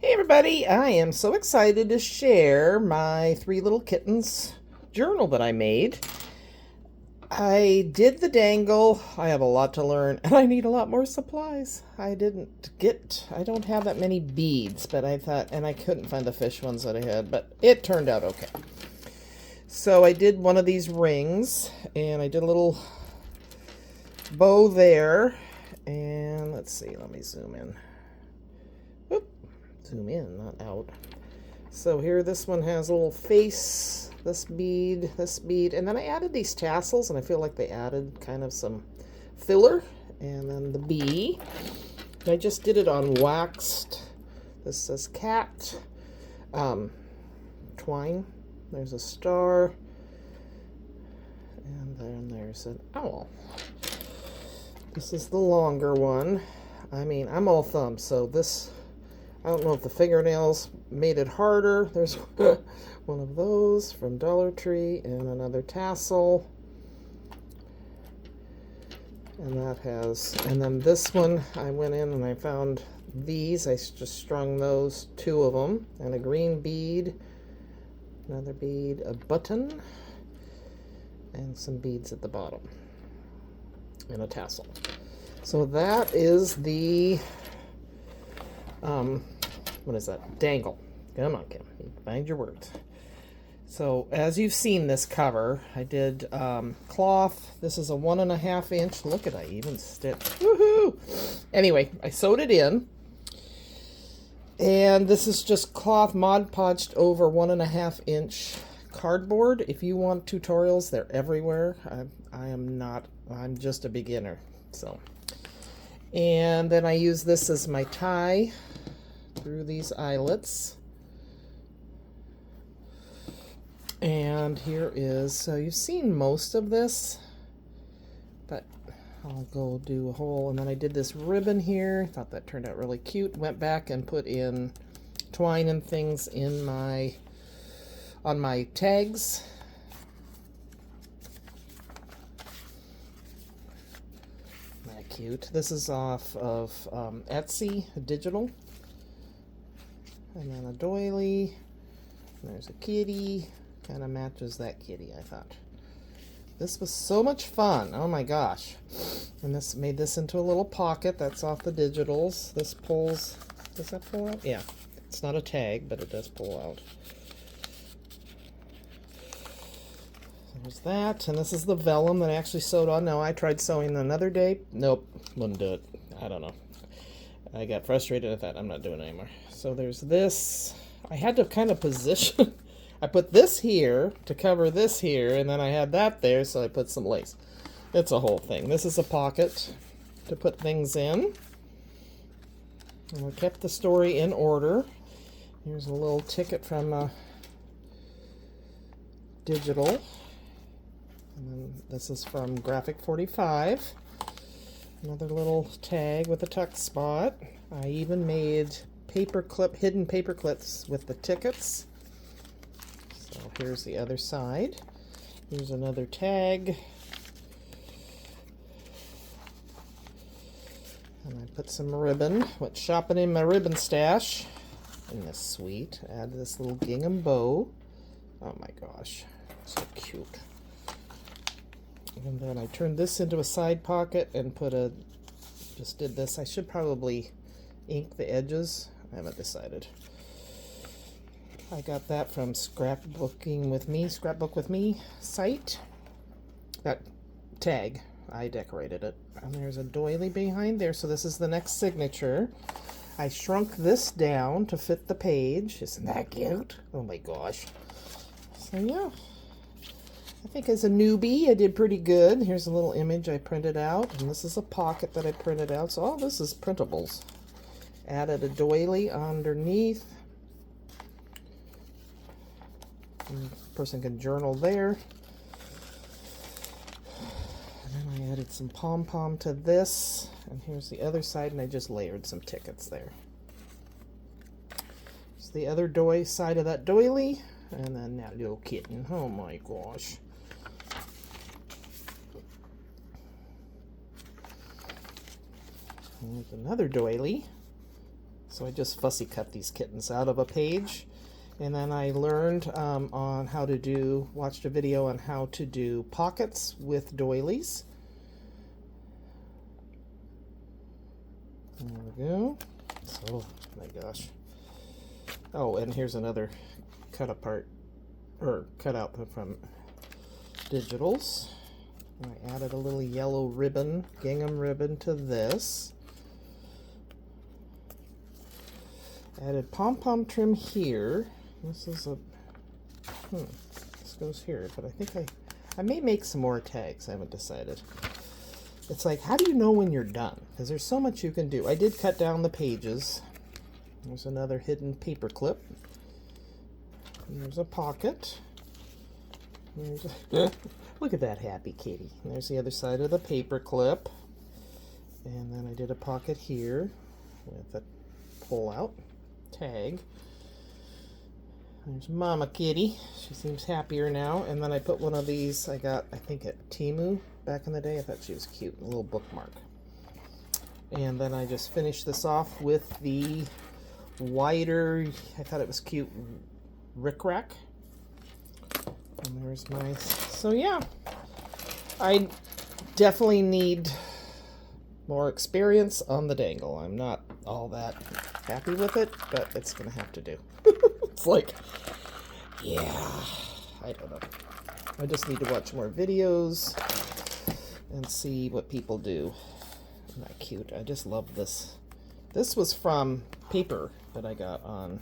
Hey everybody, I am so excited to share my three little kittens journal that I made. I did the dangle. I have a lot to learn and I need a lot more supplies. I don't have that many beads, but I thought, and I couldn't find the fish ones that I had, but it turned out okay. So I did one of these rings and I did a little bow there. And let's see, let me zoom in. Zoom in, not out. So here, this one has a little face, this bead, and then I added these tassels, and I feel like they added kind of some filler. And then the bee. And I just did it on waxed. This says cat. Twine. There's a star. And then there's an owl. This is the longer one. I mean, I'm all thumbs, so this... I don't know if the fingernails made it harder. There's one of those from Dollar Tree and another tassel. And then this one, I went in and I found these. I just strung those, two of them, and a green bead, another bead, a button, and some beads at the bottom, and a tassel. So that is the what is that? Dangle. Come on, Kim. Find your words. So, as you've seen this cover, I did cloth. This is a 1.5 inch. Look at, I even stitched. Woohoo! Anyway, I sewed it in. And this is just cloth Mod Podged over 1.5 inch cardboard. If you want tutorials, they're everywhere. I'm just a beginner. So, and then I use this as my tie through these eyelets. And here is, so you've seen most of this, but I'll go do a hole. And then I did this ribbon here. Thought that turned out really cute. Went back and put in twine and things in on my tags. Not cute. This is off of Etsy, digital. And then a doily. There's a kitty. Kind of matches that kitty, I thought. This was so much fun. Oh my gosh. And this made this into a little pocket. That's off the digitals. This pulls. Does that pull out? Yeah. It's not a tag, but it does pull out. There's that. And this is the vellum that I actually sewed on. Now, I tried sewing another day. Nope. Wouldn't do it. I don't know. I got frustrated at that. I'm not doing it anymore. So there's this. I had to kind of position. I put this here to cover this here, and then I had that there, so I put some lace. It's a whole thing. This is a pocket to put things in. And we kept the story in order. Here's a little ticket from digital. And then this is from Graphic 45. Another little tag with a tuck spot. I even made hidden paper clips with the tickets. So here's the other side. Here's another tag. And I put some ribbon. Went shopping in my ribbon stash. Isn't this sweet? Add this little gingham bow. Oh my gosh. So cute. And then I turned this into a side pocket and just did this. I should probably ink the edges. I haven't decided. I got that from Scrapbook with Me site. That tag, I decorated it. And there's a doily behind there, so this is the next signature. I shrunk this down to fit the page. Isn't that cute? Oh my gosh. So yeah. I think as a newbie, I did pretty good. Here's a little image I printed out, and this is a pocket that I printed out. So all this is printables. Added a doily underneath. And the person can journal there. And then I added some pom-pom to this. And here's the other side, and I just layered some tickets there. It's the other side of that doily. And then that little kitten. Oh my gosh. Here's another doily. So I just fussy cut these kittens out of a page. And then I learned on how to do, watched a video on how to do pockets with doilies. There we go. So, my gosh. Oh, and here's another cut apart, or cut out from digitals. And I added a little yellow ribbon, gingham ribbon to this. Added pom-pom trim here. This is a, this goes here, but I think I may make some more tags. I haven't decided. It's like, how do you know when you're done? Because there's so much you can do. I did cut down the pages. There's another hidden paper clip. There's a pocket. There's a, look at that happy kitty. And there's the other side of the paper clip. And then I did a pocket here with a pull-out tag. There's Mama Kitty. She seems happier now. And then I put one of these I got, I think, at Temu back in the day. I thought she was cute. A little bookmark. And then I just finished this off with the wider, I thought it was cute, rickrack. And there's my, so yeah. I definitely need more experience on the dangle. I'm not all that happy with it, but it's going to have to do. It's like, yeah, I don't know. I just need to watch more videos and see what people do. Isn't that cute? I just love this. This was from paper that I got on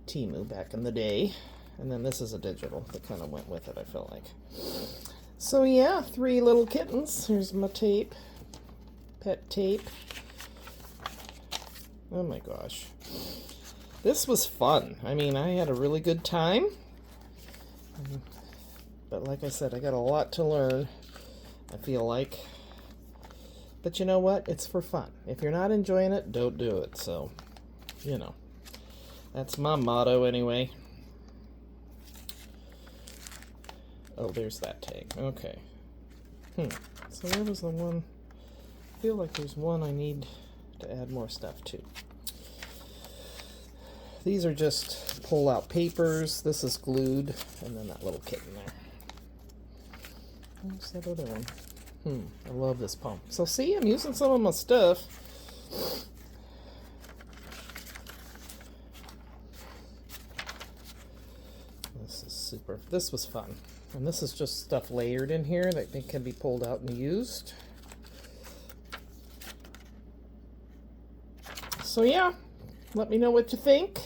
Temu back in the day. And then this is a digital that kind of went with it, I feel like. So yeah, 3 little kittens. Here's my tape. Pet tape. Oh my gosh. This was fun. I mean, I had a really good time. But like I said, I got a lot to learn, I feel like. But you know what? It's for fun. If you're not enjoying it, don't do it. So, you know, that's my motto anyway. Oh, there's that tag. Okay. So where was the one? I feel like there's one I need to add more stuff to. These are just pull-out papers. This is glued, and then that little kitten there. Where's that other one? I love this poem. So see, I'm using some of my stuff. This is super. This was fun. And this is just stuff layered in here that can be pulled out and used. So yeah, let me know what you think.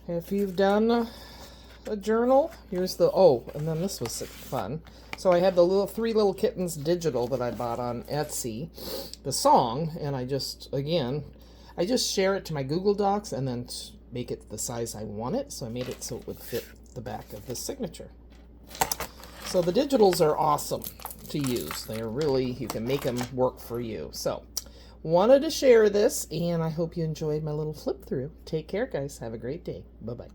If you've done a journal, here's the, oh, and then this was fun. So I had the 3 little kittens digital that I bought on Etsy, the song, and I just share it to my Google Docs and then make it the size I want it. So I made it so it would fit the back of the signature. So the digitals are awesome to use. They're really, you can make them work for you. So wanted to share this, and I hope you enjoyed my little flip through. Take care, guys. Have a great day. Bye-bye.